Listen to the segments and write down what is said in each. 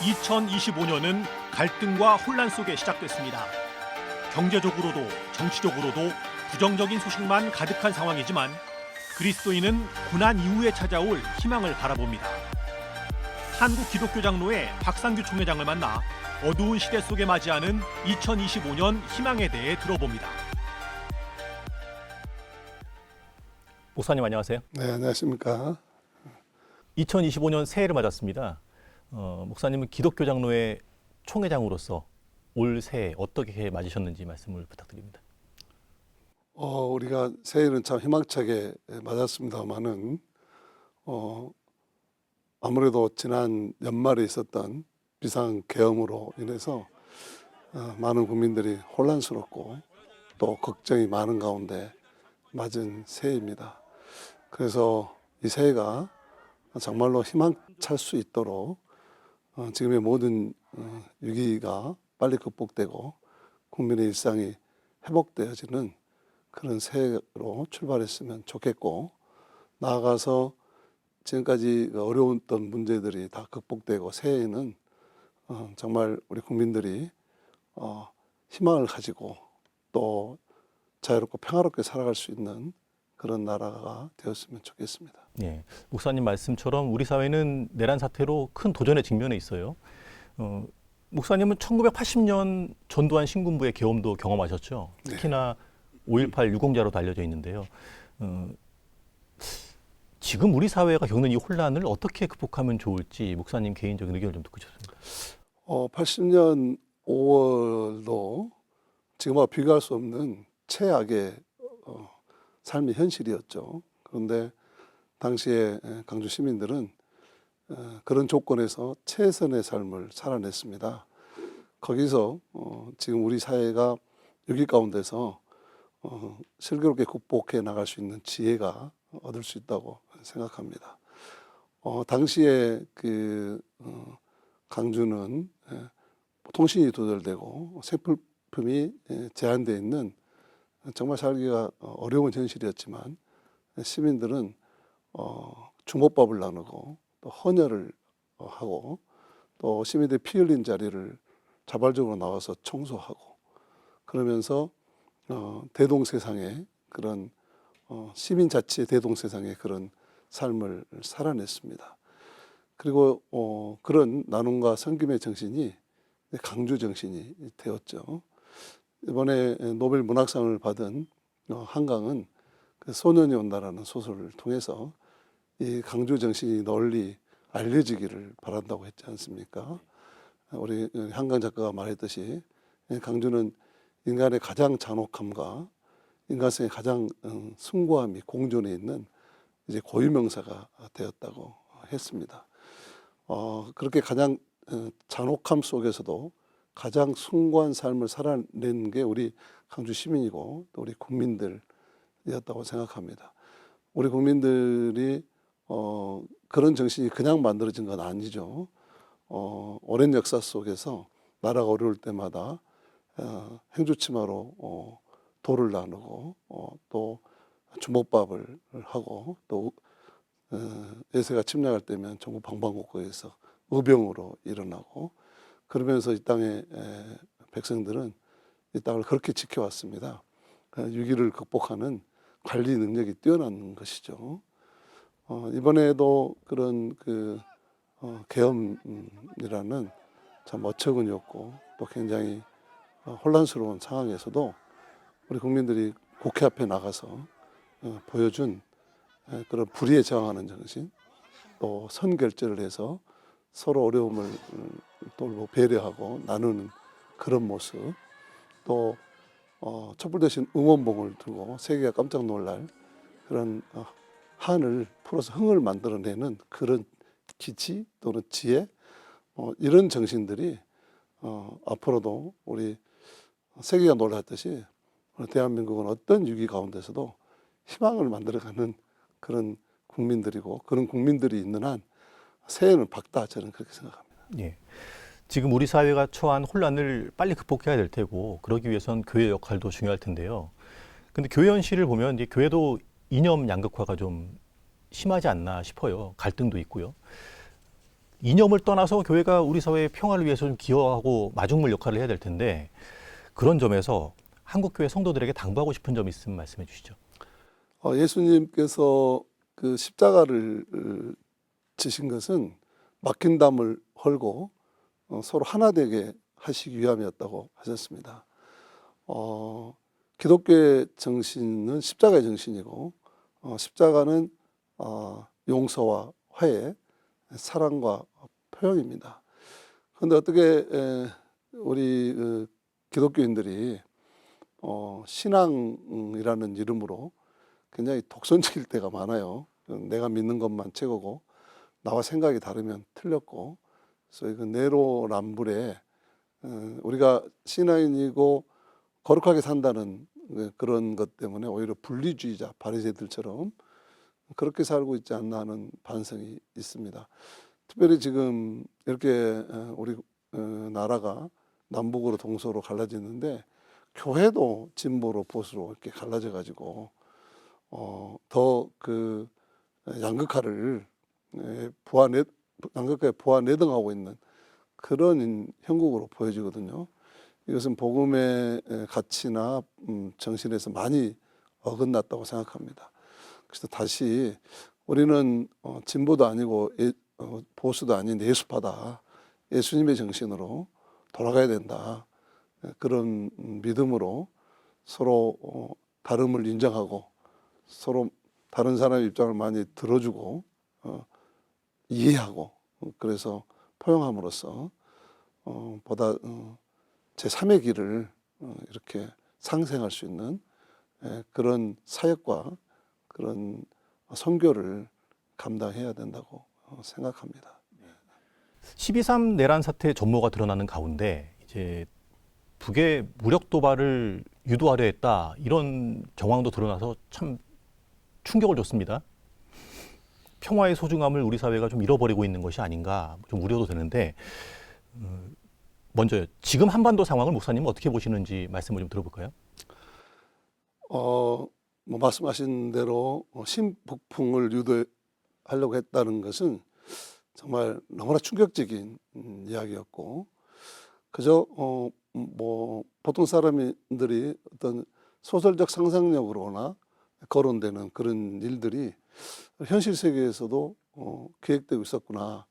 2025년은 갈등과 혼란 속에 시작됐습니다. 경제적으로도 정치적으로도 부정적인 소식만 가득한 상황이지만 그리스도인은 고난 이후에 찾아올 희망을 바라봅니다. 한국기독교장로회 박상규 총회장을 만나 어두운 시대 속에 맞이하는 2025년 희망에 대해 들어봅니다. 목사님 안녕하세요. 네, 안녕하십니까. 2025년 새해를 맞았습니다. 목사님은 기독교장로회 총회장으로서 올 새해 어떻게 맞으셨는지 말씀을 부탁드립니다. 우리가 새해는 참 희망차게 맞았습니다만은 아무래도 지난 연말에 있었던 비상계엄으로 인해서 많은 국민들이 혼란스럽고 또 걱정이 많은 가운데 맞은 새해입니다. 그래서 이 새해가 정말로 희망찰 수 있도록 지금의 모든 위기가 빨리 극복되고 국민의 일상이 회복되어지는 그런 새해로 출발했으면 좋겠고, 나아가서 지금까지 어려웠던 문제들이 다 극복되고 새해에는 정말 우리 국민들이 희망을 가지고 또 자유롭고 평화롭게 살아갈 수 있는 그런 나라가 되었으면 좋겠습니다. 네, 목사님 말씀처럼 우리 사회는 내란 사태로 큰 도전에 직면해 있어요. 목사님은 1980년 전두환 신군부의 계엄도 경험하셨죠. 특히나 5.18 유공자로도 알려져 있는데요. 지금 우리 사회가 겪는 이 혼란을 어떻게 극복하면 좋을지 목사님 개인적인 의견을 좀 듣고 싶습니다. 80년 5월도 지금과 비교할 수 없는 최악의 삶의 현실이었죠. 그런데 당시에 강주 시민들은 그런 조건에서 최선의 삶을 살아냈습니다. 거기서 지금 우리 사회가 위기 가운데서 슬기롭게 극복해 나갈 수 있는 지혜가 얻을 수 있다고 생각합니다. 당시에 강주는 통신이 두절되고 생필품이 제한되어 있는 정말 살기가 어려운 현실이었지만 시민들은 주먹밥을 나누고 또 헌혈을 하고 또 시민들이 피 흘린 자리를 자발적으로 나와서 청소하고 그러면서 대동세상의 그런 시민자치의 대동세상의 그런 삶을 살아냈습니다. 그리고 그런 나눔과 섬김의 정신이 강주 정신이 되었죠. 이번에 노벨 문학상을 받은 한강은 그 소년이 온다라는 소설을 통해서 이 강주 정신이 널리 알려지기를 바란다고 했지 않습니까? 우리 한강 작가가 말했듯이 강주는 인간의 가장 잔혹함과 인간성의 가장 숭고함이 공존해 있는 이제 고유명사가 되었다고 했습니다. 그렇게 가장 잔혹함 속에서도 가장 숭고한 삶을 살아낸 게 우리 강주 시민이고 또 우리 국민들이었다고 생각합니다. 우리 국민들이 그런 정신이 그냥 만들어진 건 아니죠. 오랜 역사 속에서 나라가 어려울 때마다 행주치마로 돌을 나누고 또 주먹밥을 하고 또 외세가 침략할 때면 전국 방방곡곡에서 의병으로 일어나고 그러면서 이 땅의 백성들은 이 땅을 그렇게 지켜왔습니다. 위기를 극복하는 관리 능력이 뛰어난 것이죠. 이번에도 그런 계엄이라는 참 어처구니없고 또 굉장히 혼란스러운 상황에서도 우리 국민들이 국회 앞에 나가서 보여준 그런 불의에 저항하는 정신, 또 선결제를 해서 서로 어려움을 돌보 배려하고 나누는 그런 모습, 또 촛불 대신 응원봉을 들고 세계가 깜짝 놀랄 그런 한을 풀어서 흥을 만들어내는 그런 기치 또는 지혜, 이런 정신들이 앞으로도 우리 세계가 놀랐듯이 대한민국은 어떤 위기 가운데서도 희망을 만들어가는 그런 국민들이고 그런 국민들이 있는 한 새해는 밝다, 저는 그렇게 생각합니다. 예. 지금 우리 사회가 처한 혼란을 빨리 극복해야 될 테고 그러기 위해선 교회 역할도 중요할 텐데요. 근데 교회 현실을 보면 이제 교회도 이념 양극화가 좀 심하지 않나 싶어요. 갈등도 있고요. 이념을 떠나서 교회가 우리 사회의 평화를 위해서 좀 기여하고 마중물 역할을 해야 될 텐데 그런 점에서 한국교회 성도들에게 당부하고 싶은 점 있으면 말씀해 주시죠. 예수님께서 그 십자가를 지신 것은 막힌 담을 헐고 서로 하나 되게 하시기 위함이었다고 하셨습니다. 기독교의 정신은 십자가의 정신이고 십자가는 용서와 화해, 사랑과 표현입니다. 그런데 어떻게 우리 기독교인들이 신앙이라는 이름으로 굉장히 독선적일 때가 많아요. 내가 믿는 것만 최고고 나와 생각이 다르면 틀렸고, 그래서 그 내로남불에 우리가 신앙인이고 거룩하게 산다는 그런 것 때문에 오히려 분리주의자 바리새들처럼 그렇게 살고 있지 않나 하는 반성이 있습니다. 특별히 지금 이렇게 우리 나라가 남북으로 동서로 갈라지는데 교회도 진보로 보수로 이렇게 갈라져 가지고 더 그 양극화를 양극화에 부하내등하고 있는 그런 형국으로 보여지거든요. 이것은 복음의 가치나 정신에서 많이 어긋났다고 생각합니다. 그래서 다시 우리는 진보도 아니고 보수도 아닌 예수파다. 예수님의 정신으로 돌아가야 된다. 그런 믿음으로 서로 다름을 인정하고 서로 다른 사람의 입장을 많이 들어주고 이해하고 그래서 포용함으로써 보다 제3의 길을 이렇게 상생할 수 있는 그런 사역과 그런 선교를 감당해야 된다고 생각합니다. 12.3 내란 사태 전모가 드러나는 가운데 이제 북의 무력 도발을 유도하려 했다 이런 정황도 드러나서 참 충격을 줬습니다. 평화의 소중함을 우리 사회가 좀 잃어버리고 있는 것이 아닌가 좀 우려도 되는데 먼저 지금 한반도 상황을 목사님은 어떻게 보시는지 말씀을 좀 들어볼까요? 뭐 말씀하신 대로 신북풍을 유도하려고 했다는 것은 정말 너무나 충격적인 이야기였고 그저 뭐 보통 사람들이 어떤 소설적 상상력으로나 거론되는 그런 일들이 현실 세계에서도 계획되고 있었구나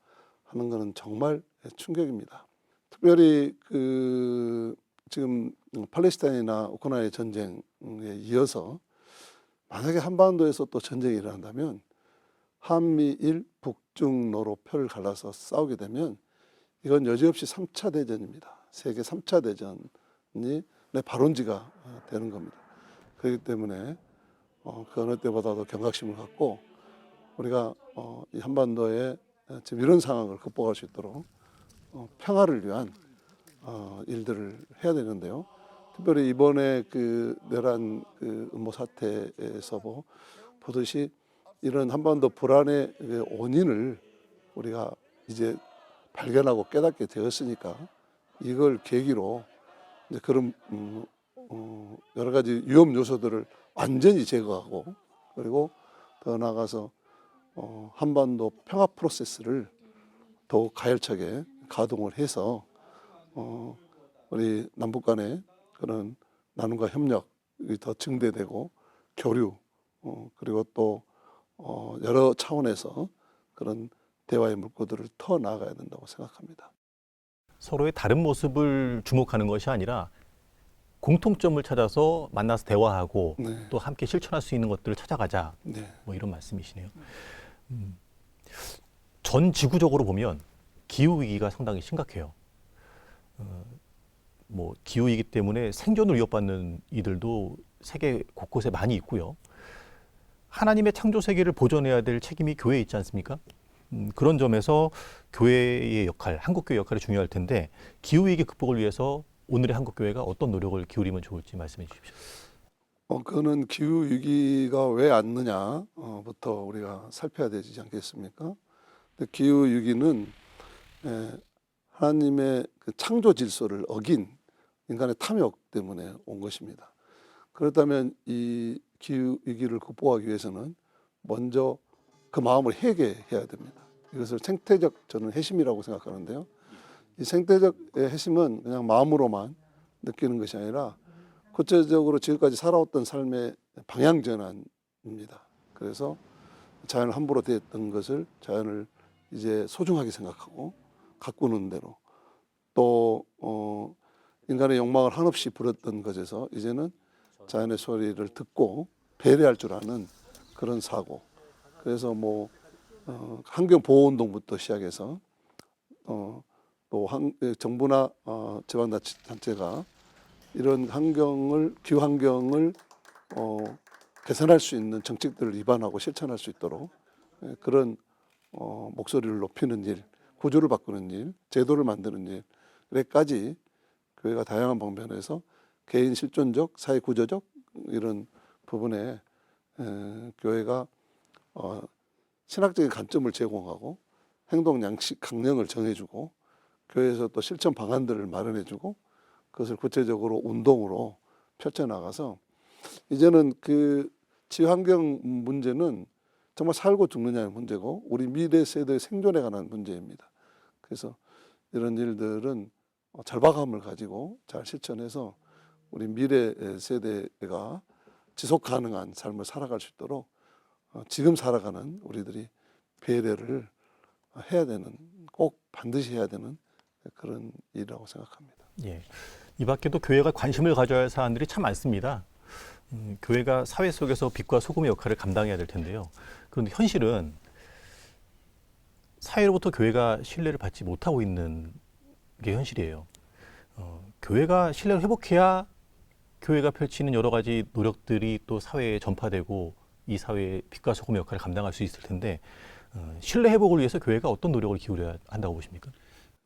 하는 것은 정말 충격입니다. 특별히 그 지금 팔레스타인이나 우크라이나 전쟁에 이어서 만약에 한반도에서 또 전쟁이 일어난다면 한미일 북중로로 표를 갈라서 싸우게 되면 이건 여지없이 3차 대전입니다. 세계 3차 대전이 발원지가 되는 겁니다. 그렇기 때문에 그 어느 때보다도 경각심을 갖고 우리가 이 한반도에 지금 이런 상황을 극복할 수 있도록 평화를 위한 일들을 해야 되는데요. 특별히 이번에 그 내란 그 음모 사태에서 보듯이 이런 한반도 불안의 원인을 우리가 이제 발견하고 깨닫게 되었으니까 이걸 계기로 이제 그런 여러 가지 위험 요소들을 완전히 제거하고 그리고 더 나아가서 한반도 평화 프로세스를 더욱 가열차게 가동을 해서 우리 남북 간의 그런 나눔과 협력이 더 증대되고 교류 그리고 또 여러 차원에서 그런 대화의 물꼬들을 더 나아가야 된다고 생각합니다. 서로의 다른 모습을 주목하는 것이 아니라 공통점을 찾아서 만나서 대화하고 네. 또 함께 실천할 수 있는 것들을 찾아가자. 네. 뭐 이런 말씀이시네요. 전 지구적으로 보면 기후 위기가 상당히 심각해요. 뭐 기후 위기 때문에 생존을 위협받는 이들도 세계 곳곳에 많이 있고요. 하나님의 창조 세계를 보존해야 될 책임이 교회에 있지 않습니까? 그런 점에서 교회의 역할, 한국교회 역할이 중요할 텐데 기후 위기 극복을 위해서 오늘의 한국교회가 어떤 노력을 기울이면 좋을지 말씀해 주십시오. 그거는 기후 위기가 왜 왔느냐부터 우리가 살펴야 되지 않겠습니까? 근데 기후 위기는 하나님의 그 창조 질서를 어긴 인간의 탐욕 때문에 온 것입니다. 그렇다면 이 기후 위기를 극복하기 위해서는 먼저 그 마음을 회개해야 됩니다. 이것을 생태적 저는 해심이라고 생각하는데요. 이 생태적 해심은 그냥 마음으로만 느끼는 것이 아니라 구체적으로 지금까지 살아왔던 삶의 방향 전환입니다. 그래서 자연을 함부로 대했던 것을 자연을 이제 소중하게 생각하고 가꾸는 대로 또 인간의 욕망을 한없이 부렸던 것에서 이제는 자연의 소리를 듣고 배려할 줄 아는 그런 사고. 그래서 뭐 환경 보호 운동부터 시작해서 또 정부나 지방자치단체가 이런 기후 환경을 개선할 수 있는 정책들을 입안하고 실천할 수 있도록 그런 목소리를 높이는 일, 구조를 바꾸는 일, 제도를 만드는 일에까지 교회가 다양한 방면에서 개인 실존적, 사회 구조적 이런 부분에 교회가 신학적인 관점을 제공하고 행동 양식 강령을 정해주고 교회에서 또 실천 방안들을 마련해주고 그것을 구체적으로 운동으로 펼쳐나가서 이제는 그 지환경 문제는 정말 살고 죽느냐의 문제고 우리 미래 세대의 생존에 관한 문제입니다. 그래서 이런 일들은 절박함을 가지고 잘 실천해서 우리 미래 세대가 지속 가능한 삶을 살아갈 수 있도록 지금 살아가는 우리들이 배려를 해야 되는 꼭 반드시 해야 되는 그런 일이라고 생각합니다. 예. 이 밖에도 교회가 관심을 가져야 할 사안들이 참 많습니다. 교회가 사회 속에서 빛과 소금의 역할을 감당해야 될 텐데요. 그런데 현실은 사회로부터 교회가 신뢰를 받지 못하고 있는 게 현실이에요. 교회가 신뢰를 회복해야 교회가 펼치는 여러 가지 노력들이 또 사회에 전파되고 이 사회의 빛과 소금의 역할을 감당할 수 있을 텐데 신뢰 회복을 위해서 교회가 어떤 노력을 기울여야 한다고 보십니까?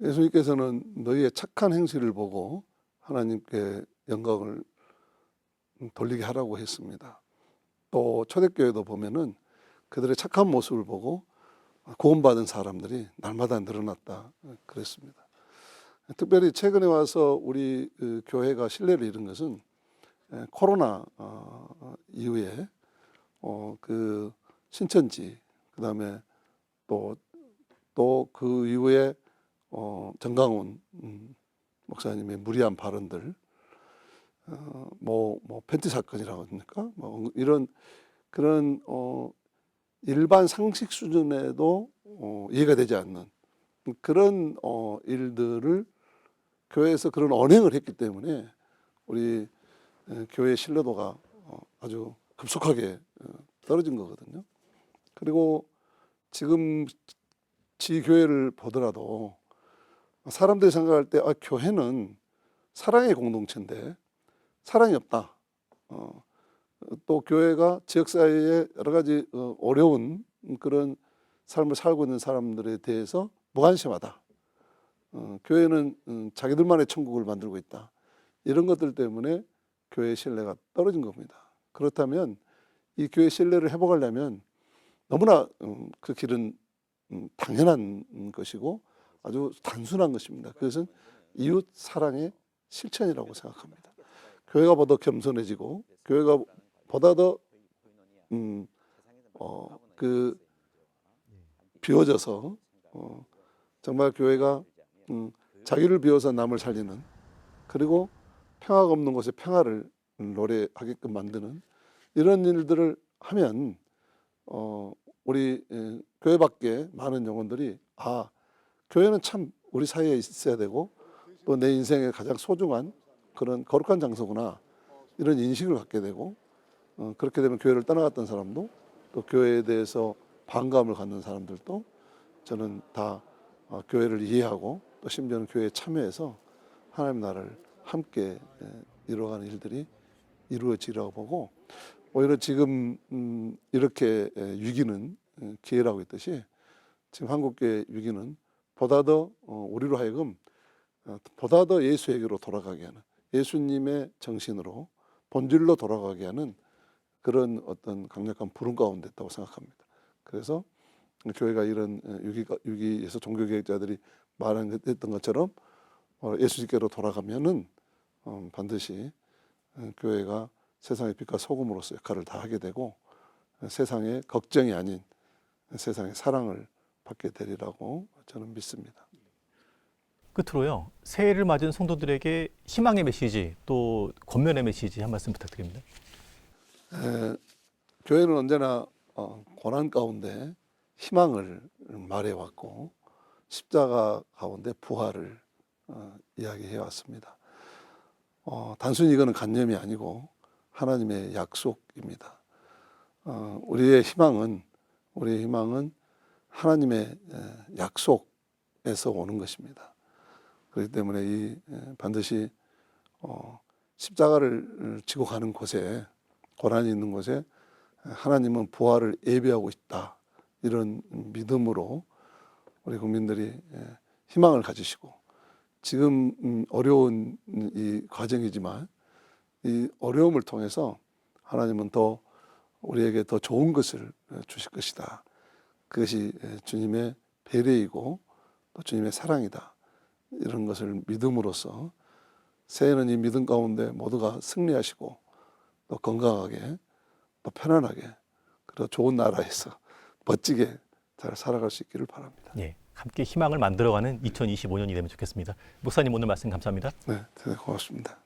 예수님께서는 너희의 착한 행실을 보고 하나님께 영광을 돌리게 하라고 했습니다. 또 초대교회도 보면은 그들의 착한 모습을 보고 구원받은 사람들이 날마다 늘어났다 그랬습니다. 특별히 최근에 와서 우리 교회가 신뢰를 잃은 것은 코로나 이후에 그 신천지 그다음에 또 그 이후에 정강훈 목사님의 무리한 발언들 뭐 팬티 사건이라고 합니까? 뭐 이런 그런 일반 상식 수준에도 이해가 되지 않는 그런 일들을 교회에서 그런 언행을 했기 때문에 우리 교회의 신뢰도가 아주 급속하게 떨어진 거거든요. 그리고 지금 지교회를 보더라도 사람들이 생각할 때 교회는 사랑의 공동체인데 사랑이 없다. 또 교회가 지역사회에 여러 가지 어려운 그런 삶을 살고 있는 사람들에 대해서 무관심하다. 교회는 자기들만의 천국을 만들고 있다. 이런 것들 때문에 교회의 신뢰가 떨어진 겁니다. 그렇다면 이 교회 신뢰를 회복하려면 너무나 그 길은 당연한 것이고 아주 단순한 것입니다. 그것은 이웃 사랑의 실천이라고 생각합니다. 교회가 보다 겸손해지고 교회가 보다 더 비워져서 정말 교회가 자기를 비워서 남을 살리는 그리고 평화가 없는 곳에 평화를 노래하게끔 만드는 이런 일들을 하면 우리 교회 밖에 많은 영혼들이 교회는 참 우리 사이에 있어야 되고 또 내 인생의 가장 소중한 그런 거룩한 장소구나 이런 인식을 갖게 되고 그렇게 되면 교회를 떠나갔던 사람도 또 교회에 대해서 반감을 갖는 사람들도 저는 다 교회를 이해하고 또 심지어는 교회에 참여해서 하나님 나라를 함께 이루어가는 일들이 이루어지라고 보고 오히려 지금 이렇게 위기는 기회라고 했듯이 지금 한국교회 위기는 보다 더 우리로 하여금 보다 더 예수에게로 돌아가게 하는 예수님의 정신으로 본질로 돌아가게 하는 그런 어떤 강력한 부름 가운데 있다고 생각합니다. 그래서 교회가 이런 위기에서 종교개혁자들이 말했던 것처럼 예수님께로 돌아가면은 반드시 교회가 세상의 빛과 소금으로서 역할을 다하게 되고 세상의 걱정이 아닌 세상의 사랑을 받게 되리라고 저는 믿습니다. 끝으로요. 새해를 맞은 성도들에게 희망의 메시지 또 권면의 메시지 한 말씀 부탁드립니다. 교회는 언제나 고난 가운데 희망을 말해왔고 십자가 가운데 부활을 이야기해 왔습니다. 단순히 이거는 관념이 아니고 하나님의 약속입니다. 우리의 희망은 하나님의 약속에서 오는 것입니다. 그렇기 때문에 반드시 십자가를 지고 가는 곳에, 고난이 있는 곳에 하나님은 부활을 예비하고 있다. 이런 믿음으로 우리 국민들이 희망을 가지시고, 지금 어려운 이 과정이지만 이 어려움을 통해서 하나님은 더 우리에게 더 좋은 것을 주실 것이다. 그것이 주님의 배려이고 또 주님의 사랑이다. 이런 것을 믿음으로써 새해는 이 믿음 가운데 모두가 승리하시고 또 건강하게 또 편안하게 그리고 좋은 나라에서 멋지게 잘 살아갈 수 있기를 바랍니다. 예, 함께 희망을 만들어가는 2025년이 되면 좋겠습니다. 목사님 오늘 말씀 감사합니다. 네, 대단히 고맙습니다.